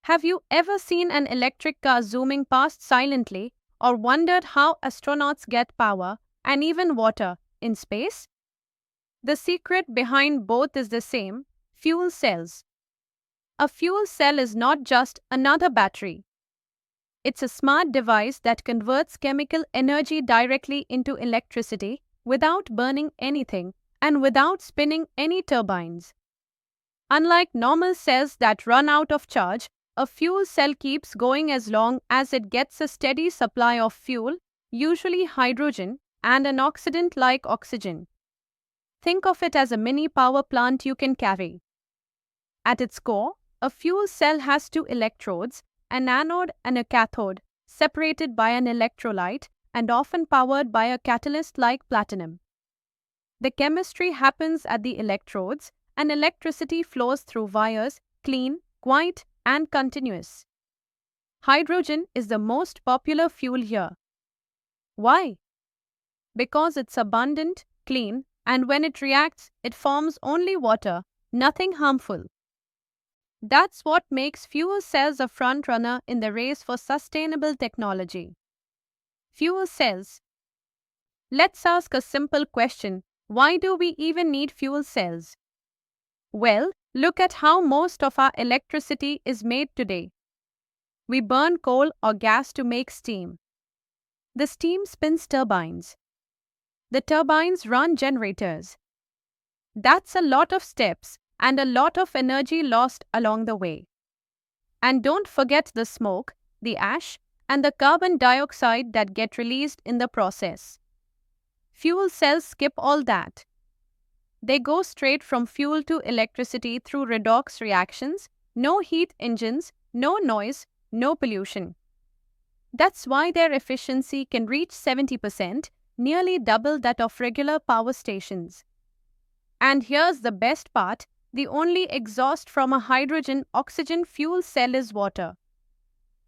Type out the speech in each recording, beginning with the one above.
Have you ever seen an electric car zooming past silently or wondered how astronauts get power and even water in space? The secret behind both is the same: fuel cells. A fuel cell is not just another battery. It's a smart device that converts chemical energy directly into electricity without burning anything and without spinning any turbines. Unlike normal cells that run out of charge, a fuel cell keeps going as long as it gets a steady supply of fuel, usually hydrogen, and an oxidant like oxygen. Think of it as a mini power plant you can carry. At its core, a fuel cell has two electrodes, an anode and a cathode, separated by an electrolyte and often powered by a catalyst like platinum. The chemistry happens at the electrodes, and electricity flows through wires, clean, quiet, and continuous. Hydrogen is the most popular fuel here. Why? Because it's abundant, clean, and when it reacts, it forms only water, nothing harmful. That's what makes fuel cells a front runner in the race for sustainable technology. Fuel cells. Let's ask a simple question: why do we even need fuel cells? Well, look at how most of our electricity is made today. We burn coal or gas to make steam. The steam spins turbines. The turbines run generators. That's a lot of steps and a lot of energy lost along the way. And don't forget the smoke, the ash, and the carbon dioxide that get released in the process. Fuel cells skip all that. They go straight from fuel to electricity through redox reactions, no heat engines, no noise, no pollution. That's why their efficiency can reach 70%, nearly double that of regular power stations. And here's the best part: the only exhaust from a hydrogen-oxygen fuel cell is water.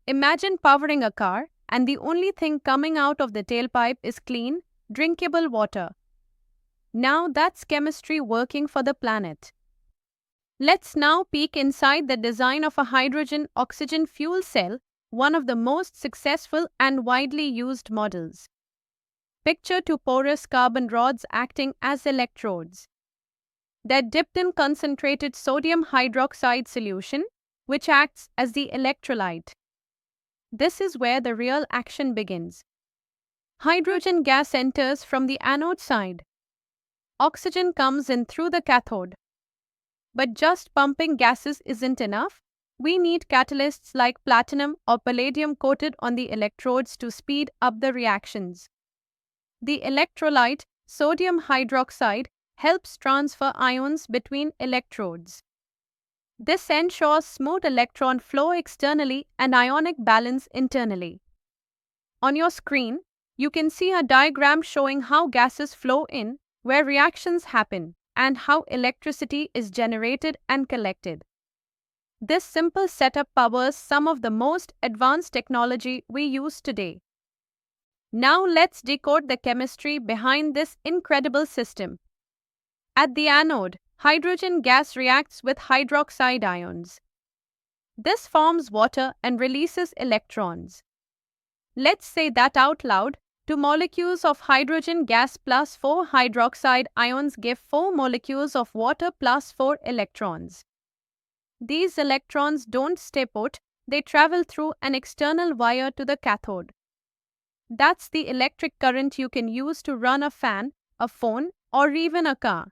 Imagine powering a car, and the only thing coming out of the tailpipe is clean, drinkable water. Now that's chemistry working for the planet. Let's now peek inside the design of a hydrogen-oxygen fuel cell, one of the most successful and widely used models. Picture two porous carbon rods acting as electrodes. They're dipped in concentrated sodium hydroxide solution, which acts as the electrolyte. This is where the real action begins. Hydrogen gas enters from the anode side. Oxygen comes in through the cathode. But just pumping gases isn't enough. We need catalysts like platinum or palladium coated on the electrodes to speed up the reactions. The electrolyte, sodium hydroxide, helps transfer ions between electrodes. This ensures smooth electron flow externally and ionic balance internally. On your screen, you can see a diagram showing how gases flow in, where reactions happen, and how electricity is generated and collected. This simple setup powers some of the most advanced technology we use today. Now let's decode the chemistry behind this incredible system. At the anode, hydrogen gas reacts with hydroxide ions. This forms water and releases electrons. Let's say that out loud. 2 molecules of hydrogen gas plus 4 hydroxide ions give 4 molecules of water plus 4 electrons. These electrons don't stay put, they travel through an external wire to the cathode. That's the electric current you can use to run a fan, a phone, or even a car.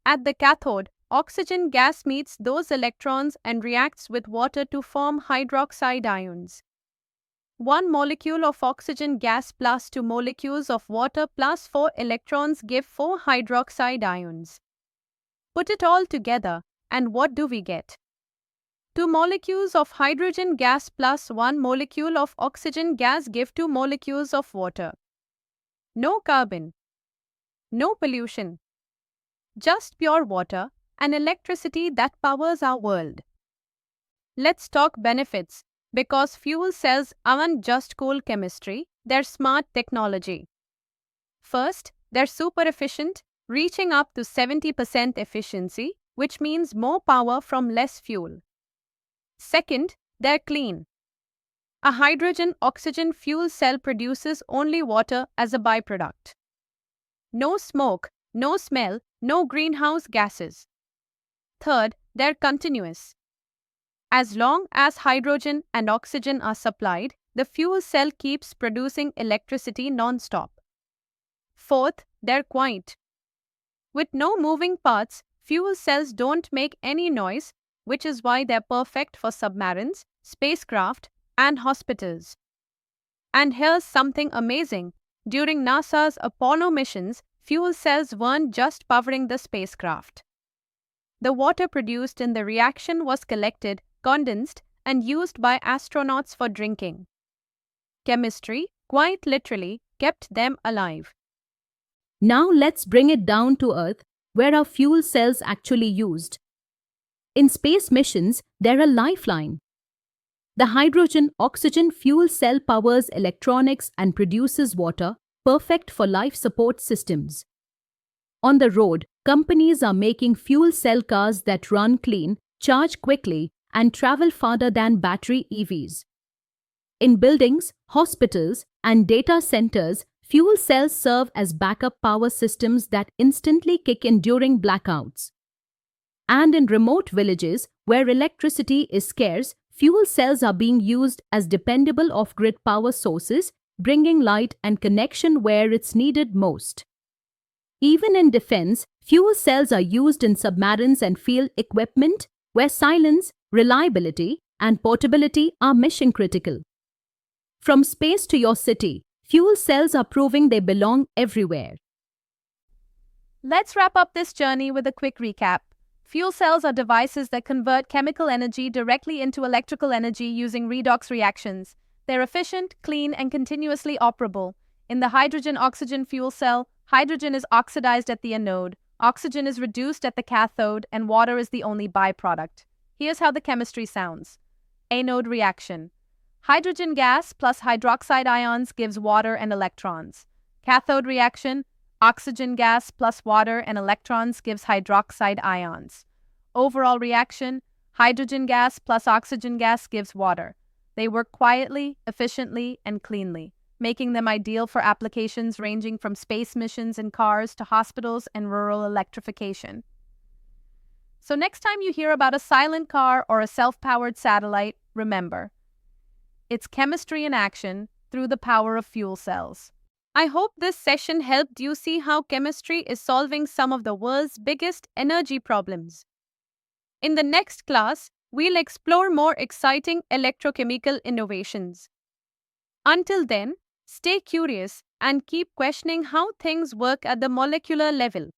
At the cathode, oxygen gas meets those electrons and reacts with water to form hydroxide ions. 1 molecule of oxygen gas plus 2 molecules of water plus 4 electrons give 4 hydroxide ions. Put it all together, and what do we get? 2 molecules of hydrogen gas plus 1 molecule of oxygen gas give 2 molecules of water. No carbon. No pollution. Just pure water and electricity that powers our world. Let's talk benefits, because fuel cells aren't just cool chemistry, they're smart technology. First, they're super efficient, reaching up to 70% efficiency, which means more power from less fuel. Second, They're clean. A hydrogen-oxygen fuel cell produces only water as a byproduct. No smoke, no smell, no greenhouse gases. Third, they're continuous. As long as hydrogen and oxygen are supplied, the fuel cell keeps producing electricity non-stop. Fourth, they're quiet. With no moving parts, fuel cells don't make any noise, which is why they're perfect for submarines, spacecraft, and hospitals. And here's something amazing. During NASA's Apollo missions, fuel cells weren't just powering the spacecraft. The water produced in the reaction was collected, condensed, and used by astronauts for drinking. Chemistry, quite literally, kept them alive. Now let's bring it down to Earth, where are fuel cells actually used? In space missions, they're a lifeline. The hydrogen-oxygen fuel cell powers electronics and produces water, perfect for life support systems. On the road, companies are making fuel cell cars that run clean, charge quickly, and travel farther than battery EVs. In buildings, hospitals, and data centers, fuel cells serve as backup power systems that instantly kick in during blackouts. And in remote villages, where electricity is scarce, fuel cells are being used as dependable off-grid power sources, bringing light and connection where it's needed most. Even in defense, fuel cells are used in submarines and field equipment, where silence, reliability, and portability are mission-critical. From space to your city, fuel cells are proving they belong everywhere. Let's wrap up this journey with a quick recap. Fuel cells are devices that convert chemical energy directly into electrical energy using redox reactions. They're efficient, clean, and continuously operable. In the hydrogen-oxygen fuel cell, hydrogen is oxidized at the anode, oxygen is reduced at the cathode, and water is the only byproduct. Here's how the chemistry sounds. Anode reaction. Hydrogen gas plus hydroxide ions gives water and electrons. Cathode reaction. Oxygen gas plus water and electrons gives hydroxide ions. Overall reaction. Hydrogen gas plus oxygen gas gives water. They work quietly, efficiently, and cleanly, making them ideal for applications ranging from space missions in cars to hospitals and rural electrification. So next time you hear about a silent car or a self-powered satellite, remember, it's chemistry in action through the power of fuel cells. I hope this session helped you see how chemistry is solving some of the world's biggest energy problems. In the next class, we'll explore more exciting electrochemical innovations. Until then, stay curious and keep questioning how things work at the molecular level.